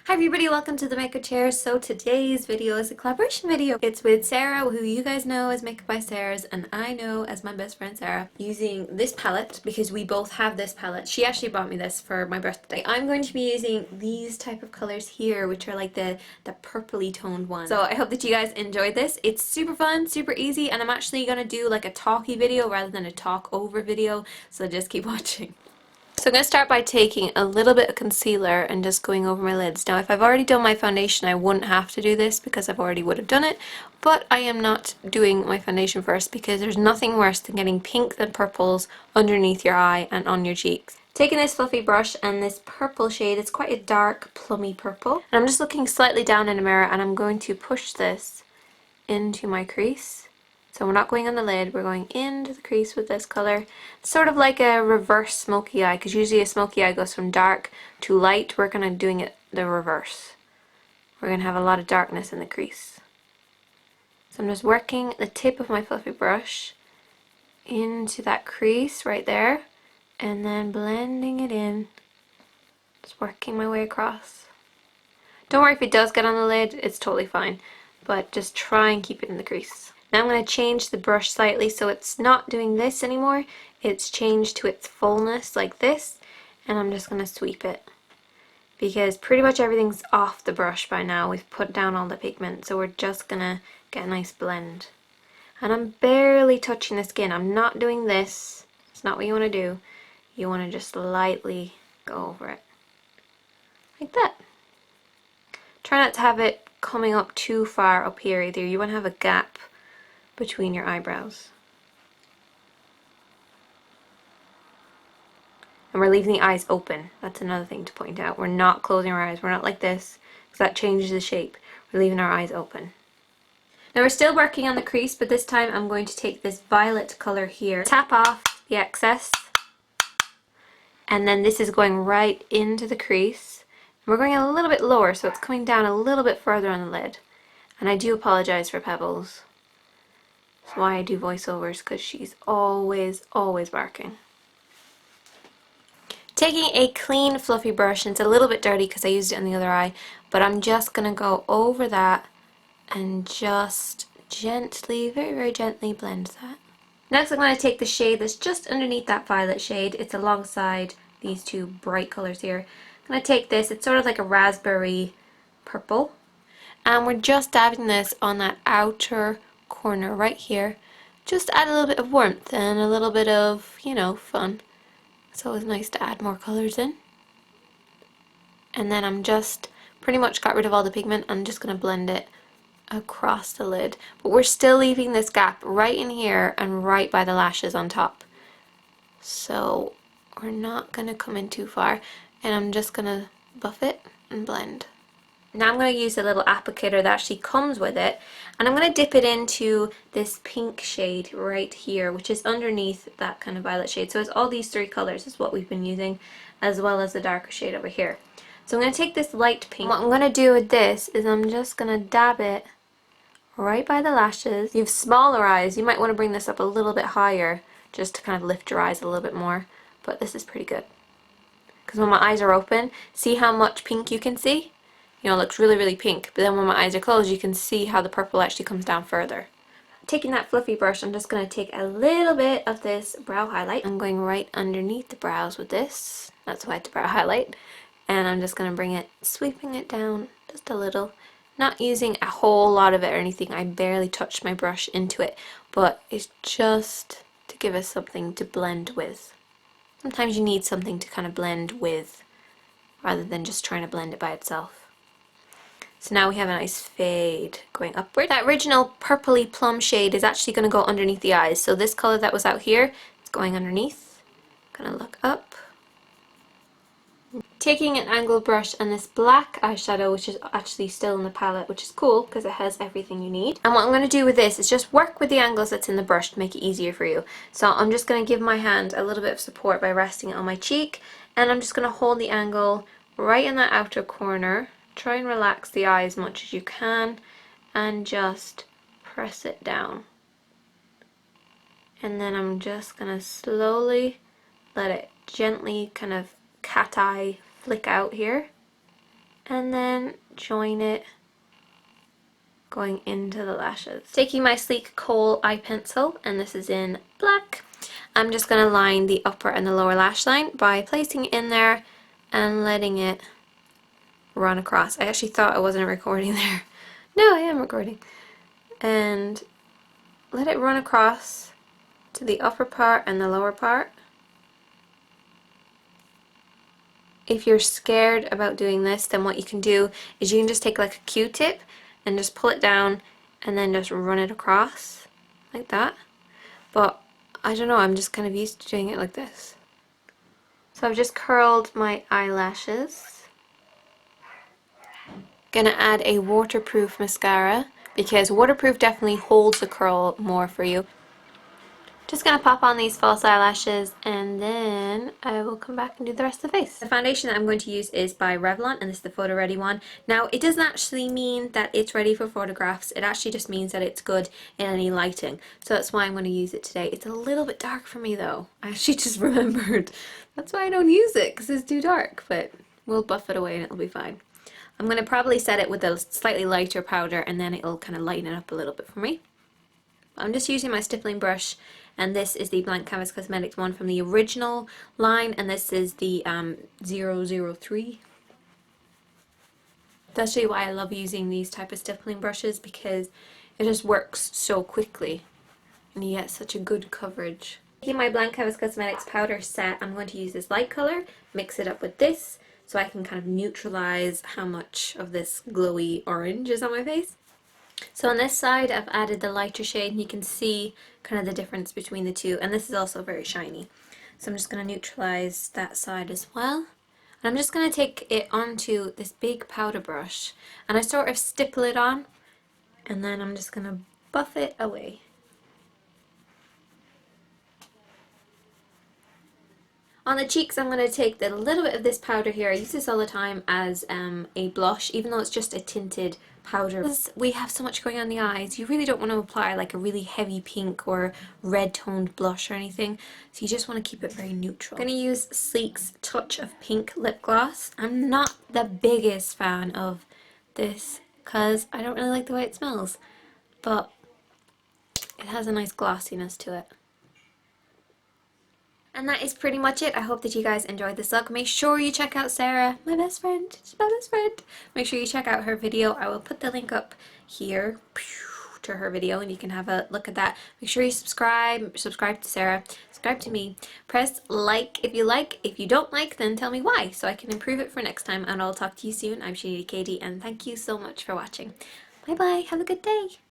Hi everybody, welcome to the Makeup Chair. So today's video is a collaboration video. It's with Sarah, who you guys know as Makeup by Sarah's, and I know as my best friend Sarah, using this palette because we both have this palette. She actually bought me this for my birthday. I'm going to be using these type of colors here, which are like the purpley toned ones. So I hope that you guys enjoyed this. It's super fun, super easy, and I'm actually going to do like a talky video rather than a talk over video, so just keep watching. So I'm going to start by taking a little bit of concealer and just going over my lids. Now if I've already done my foundation I wouldn't have to do this because I've already would have done it, but I am not doing my foundation first because there's nothing worse than getting pinks and purples underneath your eye and on your cheeks. Taking this fluffy brush and this purple shade, it's quite a dark plummy purple, and I'm just looking slightly down in the mirror and I'm going to push this into my crease. So we're not going on the lid, we're going into the crease with this colour. It's sort of like a reverse smoky eye, because usually a smoky eye goes from dark to light. We're kind of doing it the reverse. We're going to have a lot of darkness in the crease. So I'm just working the tip of my fluffy brush into that crease right there, and then blending it in. Just working my way across. Don't worry if it does get on the lid, it's totally fine, but just try and keep it in the crease. Now I'm going to change the brush slightly so it's not doing this anymore, it's changed to its fullness like this, and I'm just going to sweep it. Because pretty much everything's off the brush by now, we've put down all the pigment, so we're just going to get a nice blend. And I'm barely touching the skin, I'm not doing this, it's not what you want to do. You want to just lightly go over it. Like that. Try not to have it coming up too far up here either, you want to have a gap between your eyebrows. And we're leaving the eyes open. That's another thing to point out. We're not closing our eyes. We're not like this, because that changes the shape. We're leaving our eyes open. Now we're still working on the crease, but this time I'm going to take this violet color here, tap off the excess, and then this is going right into the crease. And we're going a little bit lower, so it's coming down a little bit further on the lid. And I do apologize for Pebbles. That's why I do voiceovers, because she's always barking. Taking a clean fluffy brush, and it's a little bit dirty because I used it on the other eye, but I'm just going to go over that and just gently, very gently blend that. Next I'm going to take the shade that's just underneath that violet shade. It's alongside these two bright colors here. I'm going to take this, it's sort of like a raspberry purple, and we're just dabbing this on that outer corner right here. Just add a little bit of warmth and a little bit of, you know, fun. It's always nice to add more colors in. And then I'm just pretty much got rid of all the pigment. I'm just going to blend it across the lid. But we're still leaving this gap right in here and right by the lashes on top. So we're not going to come in too far. And I'm just going to buff it and blend. Now I'm going to use a little applicator that actually comes with it, and I'm going to dip it into this pink shade right here, which is underneath that kind of violet shade. So it's all these three colors is what we've been using, as well as the darker shade over here. So I'm going to take this light pink. What I'm going to do with this is I'm just going to dab it right by the lashes. If you have smaller eyes, you might want to bring this up a little bit higher just to kind of lift your eyes a little bit more, but this is pretty good. Because when my eyes are open, see how much pink you can see? You know, it looks really pink, but then when my eyes are closed you can see how the purple actually comes down further. Taking that fluffy brush, I'm just going to take a little bit of this brow highlight. I'm going right underneath the brows with this. That's why it's brow highlight. And I'm just going to bring it, sweeping it down just a little. Not using a whole lot of it or anything. I barely touched my brush into it, but it's just to give us something to blend with. Sometimes you need something to kind of blend with rather than just trying to blend it by itself. So now we have a nice fade going upward. That original purpley plum shade is actually going to go underneath the eyes. So this color that was out here is going underneath. Going to look up. Taking an angled brush and this black eyeshadow, which is actually still in the palette, which is cool because it has everything you need. And what I'm going to do with this is just work with the angles that's in the brush to make it easier for you. So I'm just going to give my hand a little bit of support by resting it on my cheek, and I'm just going to hold the angle right in that outer corner. Try and relax the eye as much as you can and just press it down. And then I'm just going to slowly let it gently kind of cat eye flick out here. and then join it going into the lashes. Taking my sleek kohl eye pencil, and this is in black, I'm just going to line the upper and the lower lash line by placing it in there and letting it run across. I actually thought I wasn't recording there. No, I am recording. And let it run across to the upper part and the lower part. If you're scared about doing this, then what you can do is you can just take like a Q-tip and just pull it down and then just run it across like that. But I don't know, I'm just kind of used to doing it like this. So I've just curled my eyelashes. Gonna add a waterproof mascara because waterproof definitely holds the curl more for you. Just gonna pop on these false eyelashes and then I will come back and do the rest of the face. The foundation that I'm going to use is by Revlon, and this is the photo ready one. Now it doesn't actually mean that it's ready for photographs, it actually just means that it's good in any lighting. So that's why I'm going to use it today. It's a little bit dark for me though. I actually just remembered. That's why I don't use it, because it's too dark, but we'll buff it away and it'll be fine. I'm going to probably set it with a slightly lighter powder and then it'll kind of lighten it up a little bit for me. I'm just using my stippling brush, and this is the Blank Canvas Cosmetics one from the original line, and this is the 003. That's really why I love using these type of stippling brushes, because it just works so quickly and you get such a good coverage. Taking my Blank Canvas Cosmetics powder set, I'm going to use this light color, mix it up with this, so I can kind of neutralize how much of this glowy orange is on my face. So on this side I've added the lighter shade, and you can see kind of the difference between the two, and this is also very shiny. So I'm just going to neutralize that side as well. And I'm just going to take it onto this big powder brush and I sort of stipple it on, and then I'm just going to buff it away. On the cheeks, I'm going to take a little bit of this powder here. I use this all the time as a blush, even though it's just a tinted powder. Because we have so much going on in the eyes, you really don't want to apply like a really heavy pink or red toned blush or anything. So you just want to keep it very neutral. I'm going to use Sleek's Touch of Pink lip gloss. I'm not the biggest fan of this because I don't really like the way it smells, but it has a nice glossiness to it. And that is pretty much it. I hope that you guys enjoyed this look. Make sure you check out Sarah, my best friend. She's my best friend. Make sure you check out her video. I will put the link up here to her video and you can have a look at that. Make sure you subscribe to Sarah, subscribe to me. Press like if you like. If you don't like, then tell me why so I can improve it for next time, and I'll talk to you soon. I'm Shanita Katie, and thank you so much for watching. Bye bye. Have a good day.